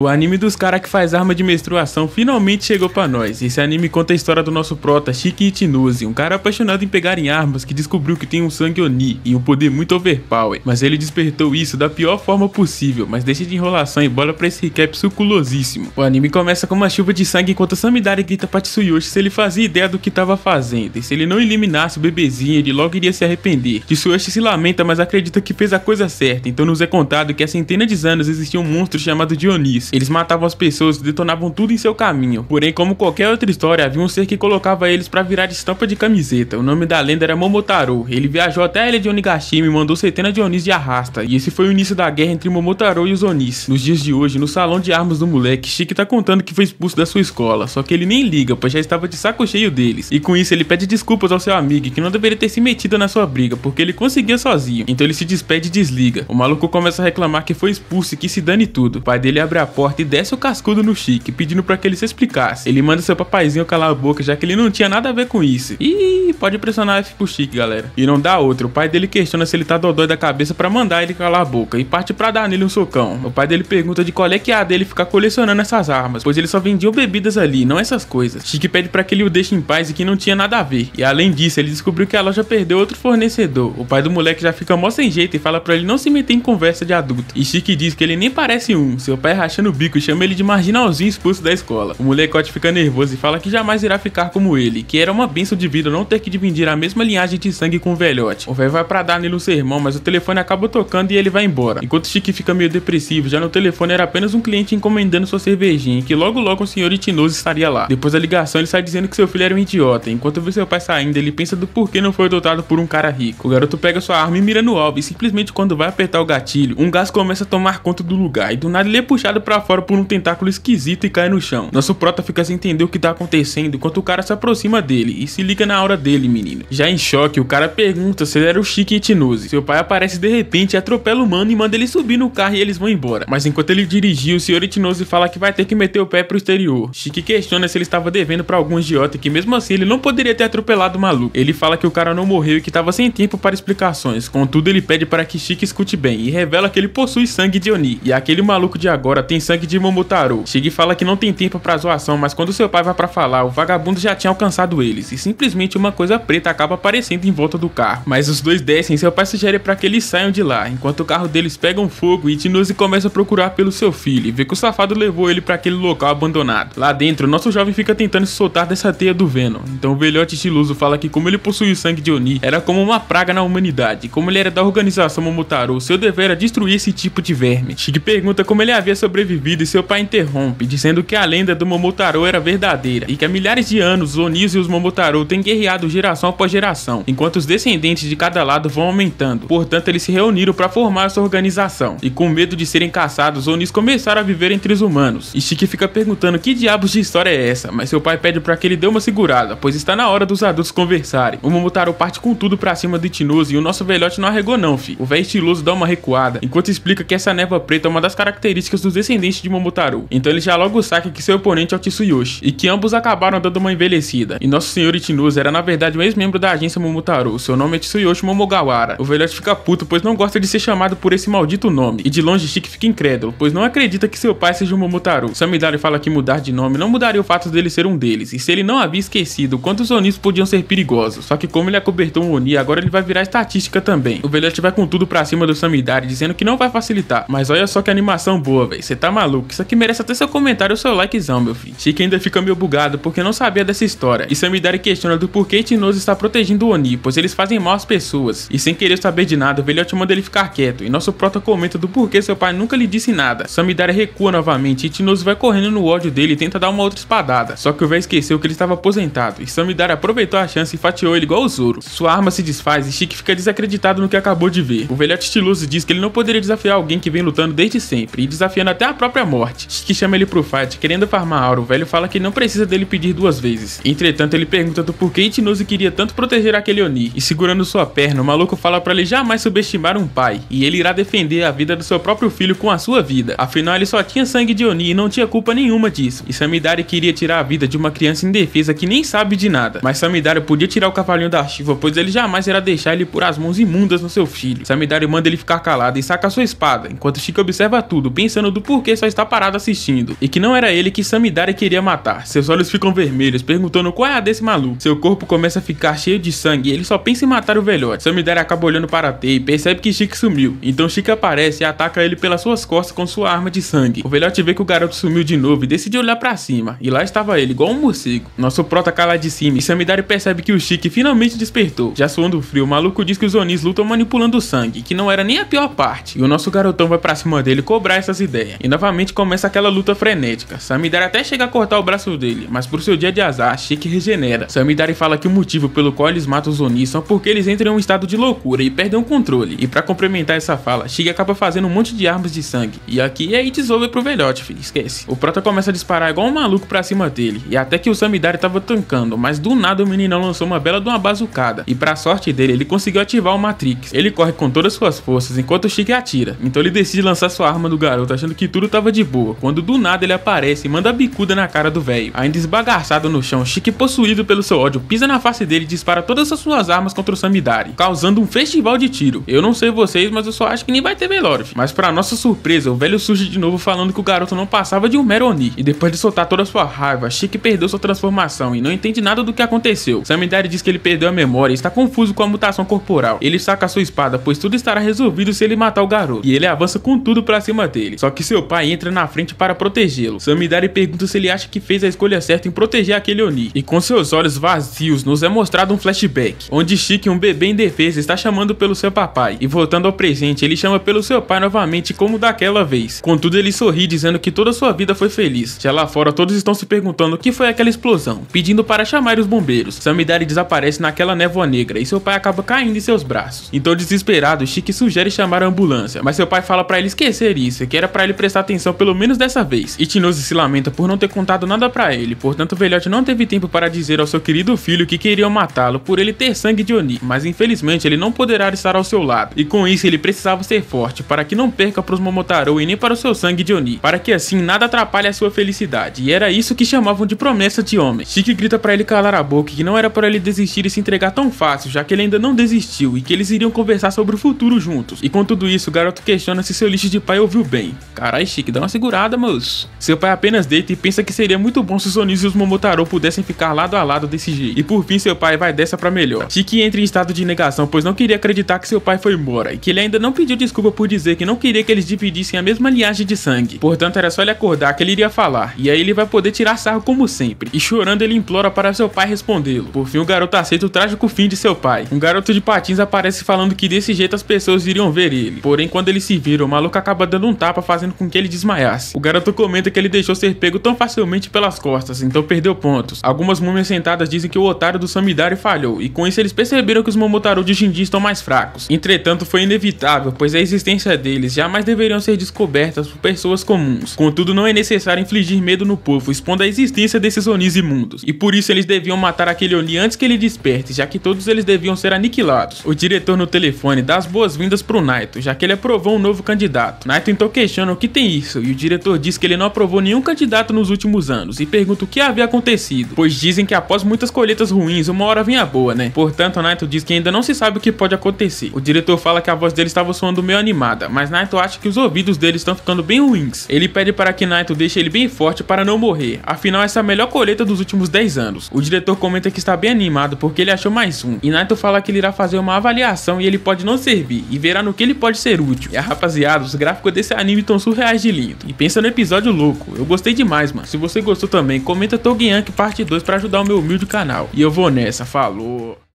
O anime dos caras que faz arma de menstruação finalmente chegou pra nós. Esse anime conta a história do nosso prota, Shiki Ichinose, um cara apaixonado em pegar em armas que descobriu que tem um sangue Oni e um poder muito overpower. Mas ele despertou isso da pior forma possível, mas deixa de enrolação e bola pra esse recap suculosíssimo. O anime começa com uma chuva de sangue enquanto Samidari grita pra Tsuyoshi se ele fazia ideia do que tava fazendo. E se ele não eliminasse o bebezinho, ele logo iria se arrepender. Tsuyoshi se lamenta, mas acredita que fez a coisa certa, então nos é contado que há centenas de anos existia um monstro chamado de Onis. Eles matavam as pessoas e detonavam tudo em seu caminho. Porém, como qualquer outra história, havia um ser que colocava eles pra virar de estampa de camiseta. O nome da lenda era Momotaro. Ele viajou até a ilha de Onigashima e mandou centenas de Onis de arrasta. E esse foi o início da guerra entre Momotaro e os Onis. Nos dias de hoje, no salão de armas do moleque, Shiki tá contando que foi expulso da sua escola. Só que ele nem liga, pois já estava de saco cheio deles. E com isso, ele pede desculpas ao seu amigo, que não deveria ter se metido na sua briga, porque ele conseguia sozinho. Então ele se despede e desliga. O maluco começa a reclamar que foi expulso e que se dane tudo. O pai dele abre a porta e desce o cascudo no Shiki, pedindo pra que ele se explicasse. Ele manda seu papaizinho calar a boca, já que ele não tinha nada a ver com isso. E pode pressionar F pro Shiki, galera. E não dá outra. O pai dele questiona se ele tá dodói da cabeça pra mandar ele calar a boca e parte pra dar nele um socão. O pai dele pergunta de qual é que é a dele ficar colecionando essas armas, pois ele só vendia bebidas ali, não essas coisas. Shiki pede pra que ele o deixe em paz e que não tinha nada a ver. E além disso, ele descobriu que a loja perdeu outro fornecedor. O pai do moleque já fica mó sem jeito e fala pra ele não se meter em conversa de adulto. E Shiki diz que ele nem parece um. Seu pai rachando o bico e chama ele de marginalzinho expulso da escola. O molecote fica nervoso e fala que jamais irá ficar como ele, que era uma bênção de vida não ter que dividir a mesma linhagem de sangue com o velhote. O velho vai pra dar nele um sermão, mas o telefone acaba tocando e ele vai embora. Enquanto Shiki fica meio depressivo, já no telefone era apenas um cliente encomendando sua cervejinha, e que logo o senhor Ichinose estaria lá. Depois da ligação, ele sai dizendo que seu filho era um idiota. Enquanto vê seu pai saindo, ele pensa do porquê não foi adotado por um cara rico. O garoto pega sua arma e mira no alvo, e simplesmente quando vai apertar o gatilho, um gás começa a tomar conta do lugar, e do nada ele é puxado pra fora por um tentáculo esquisito e cai no chão. Nosso prota fica sem entender o que tá acontecendo enquanto o cara se aproxima dele e se liga na hora dele, menino. Já em choque, o cara pergunta se ele era o Shiki Ichinose. Seu pai aparece de repente, atropela o mano e manda ele subir no carro e eles vão embora. Mas enquanto ele dirigia, o senhor Ichinose fala que vai ter que meter o pé pro exterior. Shiki questiona se ele estava devendo pra algum idiota e que mesmo assim ele não poderia ter atropelado o maluco. Ele fala que o cara não morreu e que tava sem tempo para explicações. Contudo, ele pede para que Shiki escute bem e revela que ele possui sangue de Oni. E aquele maluco de agora tem sangue de Momotaro. Shiki fala que não tem tempo pra zoação, mas quando seu pai vai pra falar, o vagabundo já tinha alcançado eles, e simplesmente uma coisa preta acaba aparecendo em volta do carro. Mas os dois descem e seu pai sugere pra que eles saiam de lá, enquanto o carro deles pega um fogo e Ichinose começa a procurar pelo seu filho, e vê que o safado levou ele pra aquele local abandonado. Lá dentro, nosso jovem fica tentando se soltar dessa teia do Venom, então o velhote estiloso fala que como ele possui o sangue de Oni, era como uma praga na humanidade, e como ele era da organização Momotaro, seu dever era destruir esse tipo de verme. Shiki pergunta como ele havia sobrevivido e seu pai interrompe, dizendo que a lenda do Momotaro era verdadeira e que há milhares de anos os Onis e os Momotaro têm guerreado geração após geração, enquanto os descendentes de cada lado vão aumentando. Portanto, eles se reuniram para formar essa organização, e com medo de serem caçados, os Onis começaram a viver entre os humanos. E Shiki fica perguntando que diabos de história é essa, mas seu pai pede para que ele dê uma segurada, pois está na hora dos adultos conversarem. O Momotaro parte com tudo pra cima do Ichinose e o nosso velhote não arregou não, fi. O velho estiloso dá uma recuada, enquanto explica que essa névoa preta é uma das características dos descendentes de Momotaro. Então ele já logo saca que seu oponente é o Tsuyoshi, e que ambos acabaram dando uma envelhecida. E nosso senhor Ichinose era na verdade um ex-membro da agência Momotaro, seu nome é Tsuyoshi Momogawara. O velhote fica puto, pois não gosta de ser chamado por esse maldito nome, e de longe Shiki fica incrédulo, pois não acredita que seu pai seja um Momotaro. Samidari fala que mudar de nome não mudaria o fato dele ser um deles, e se ele não havia esquecido quantos Onis podiam ser perigosos, só que como ele acobertou um Oni, agora ele vai virar estatística também. O velhote vai com tudo pra cima do Samidari, dizendo que não vai facilitar, mas olha só que animação boa, véi, cê tá maluco, isso aqui merece até seu comentário ou seu likezão, meu filho. Shiki ainda fica meio bugado porque não sabia dessa história, e Samidari questiona do porquê Ichinose está protegendo o Oni, pois eles fazem mal às pessoas, e sem querer saber de nada, o velhote manda ele ficar quieto, e nosso prota comenta do porquê seu pai nunca lhe disse nada. Samidari recua novamente, e Ichinose vai correndo no ódio dele e tenta dar uma outra espadada, só que o velho esqueceu que ele estava aposentado, e Samidari aproveitou a chance e fatiou ele igual o Zoro. Sua arma se desfaz e Shiki fica desacreditado no que acabou de ver. O velhote estiloso diz que ele não poderia desafiar alguém que vem lutando desde sempre, e desafiando até a própria morte. Shiki chama ele pro fight, querendo farmar aura. O velho fala que não precisa dele pedir duas vezes. Entretanto, ele pergunta do porquê Ichinose queria tanto proteger aquele Oni, e segurando sua perna, o maluco fala pra ele jamais subestimar um pai, e ele irá defender a vida do seu próprio filho com a sua vida. Afinal, ele só tinha sangue de Oni e não tinha culpa nenhuma disso. E Samidari queria tirar a vida de uma criança indefesa que nem sabe de nada. Mas Samidari podia tirar o cavalinho da chuva, pois ele jamais irá deixar ele por as mãos imundas no seu filho. Samidari manda ele ficar calado e saca sua espada, enquanto Shiki observa tudo, pensando do porquê porque só está parado assistindo, e que não era ele que Samidari queria matar. Seus olhos ficam vermelhos, perguntando qual é a desse maluco. Seu corpo começa a ficar cheio de sangue e ele só pensa em matar o velhote. Samidari acaba olhando para Tei e percebe que Shiki sumiu, então Shiki aparece e ataca ele pelas suas costas com sua arma de sangue. O velhote vê que o garoto sumiu de novo e decide olhar pra cima, e lá estava ele, igual um morcego. Nosso prota cai lá de cima e Samidari percebe que o Shiki finalmente despertou. Já suando frio, o maluco diz que os Onis lutam manipulando o sangue, que não era nem a pior parte, e o nosso garotão vai pra cima dele cobrar essas ideias. E novamente começa aquela luta frenética. Samidari até chega a cortar o braço dele, mas por seu dia de azar, Shiki regenera. Samidari fala que o motivo pelo qual eles matam os Onis são porque eles entram em um estado de loucura e perdem o controle. E pra complementar essa fala, Shiki acaba fazendo um monte de armas de sangue. E aqui é It's over pro velhote, filho, esquece. O prota começa a disparar igual um maluco pra cima dele, e até que o Samidari tava tancando, mas do nada o meninão lançou uma bela de uma bazucada, e pra sorte dele, ele conseguiu ativar o Matrix. Ele corre com todas suas forças enquanto o Shiki atira, então ele decide lançar sua arma no garoto achando que tudo tava de boa, quando do nada ele aparece e manda a bicuda na cara do velho. Ainda esbagaçado no chão, Shiki, possuído pelo seu ódio, pisa na face dele e dispara todas as suas armas contra o Samidari, causando um festival de tiro. Eu não sei vocês, mas eu só acho que nem vai ter velório. Mas pra nossa surpresa, o velho surge de novo falando que o garoto não passava de um mero Oni, e depois de soltar toda a sua raiva, Shiki perdeu sua transformação e não entende nada do que aconteceu. Samidari diz que ele perdeu a memória e está confuso com a mutação corporal. Ele saca sua espada, pois tudo estará resolvido se ele matar o garoto, e ele avança com tudo pra cima dele. Só que seu pai entra na frente para protegê-lo. Samidari pergunta se ele acha que fez a escolha certa em proteger aquele Oni, e com seus olhos vazios nos é mostrado um flashback, onde Shiki, um bebê indefeso, está chamando pelo seu papai, e voltando ao presente, ele chama pelo seu pai novamente como daquela vez. Contudo, ele sorri dizendo que toda sua vida foi feliz. Já lá fora, todos estão se perguntando o que foi aquela explosão, pedindo para chamar os bombeiros. Samidari desaparece naquela névoa negra e seu pai acaba caindo em seus braços. Então, desesperado, Shiki sugere chamar a ambulância, mas seu pai fala para ele esquecer isso, que era para ele prestar atenção pelo menos dessa vez. Itinose se lamenta por não ter contado nada para ele, portanto o velhote não teve tempo para dizer ao seu querido filho que queriam matá-lo por ele ter sangue de Oni, mas infelizmente ele não poderá estar ao seu lado, e com isso ele precisava ser forte para que não perca para os Momotaro e nem para o seu sangue de Oni, para que assim nada atrapalhe a sua felicidade, e era isso que chamavam de promessa de homem. Shiki grita para ele calar a boca, que não era para ele desistir e se entregar tão fácil, já que ele ainda não desistiu e que eles iriam conversar sobre o futuro juntos. E com tudo isso, o garoto questiona se seu lixo de pai ouviu bem. Carai, Shiki, dá uma segurada, moço. Seu pai apenas deita e pensa que seria muito bom se os Onis e os Momotaro pudessem ficar lado a lado desse jeito. E por fim, seu pai vai dessa pra melhor. Shiki entra em estado de negação, pois não queria acreditar que seu pai foi embora, e que ele ainda não pediu desculpa por dizer que não queria que eles dividissem a mesma linhagem de sangue. Portanto, era só ele acordar que ele iria falar, e aí ele vai poder tirar sarro como sempre. E chorando, ele implora para seu pai respondê-lo. Por fim, o garoto aceita o trágico fim de seu pai. Um garoto de patins aparece falando que desse jeito as pessoas iriam ver ele. Porém, quando ele se vira, o maluco acaba dando um tapa, fazendo com que ele desmaiasse. O garoto comenta que ele deixou ser pego tão facilmente pelas costas, então perdeu pontos. Algumas múmias sentadas dizem que o otário do Samidari falhou, e com isso eles perceberam que os Momotaro de Jinji estão mais fracos. Entretanto, foi inevitável, pois a existência deles jamais deveriam ser descobertas por pessoas comuns. Contudo, não é necessário infligir medo no povo, expondo a existência desses Onis imundos, e por isso eles deviam matar aquele Oni antes que ele desperte, já que todos eles deviam ser aniquilados. O diretor no telefone dá as boas-vindas pro Naito, já que ele aprovou um novo candidato. Naito então questiona o que tem isso, e o diretor diz que ele não aprovou nenhum candidato nos últimos anos, e pergunta o que havia acontecido, pois dizem que após muitas colheitas ruins, uma hora vinha boa, né? Portanto, Naito diz que ainda não se sabe o que pode acontecer. O diretor fala que a voz dele estava soando meio animada, mas Naito acha que os ouvidos dele estão ficando bem ruins. Ele pede para que Naito deixe ele bem forte para não morrer, afinal essa é a melhor colheita dos últimos 10 anos. O diretor comenta que está bem animado porque ele achou mais um, e Naito fala que ele irá fazer uma avaliação e ele pode não servir, e verá no que ele pode ser útil. E a rapaziada, os gráficos desse anime estão surreais de lindo, e pensa no episódio louco, eu gostei demais, mano. Se você gostou também, comenta Togeyanki parte 2 para ajudar o meu humilde canal. E eu vou nessa, falou!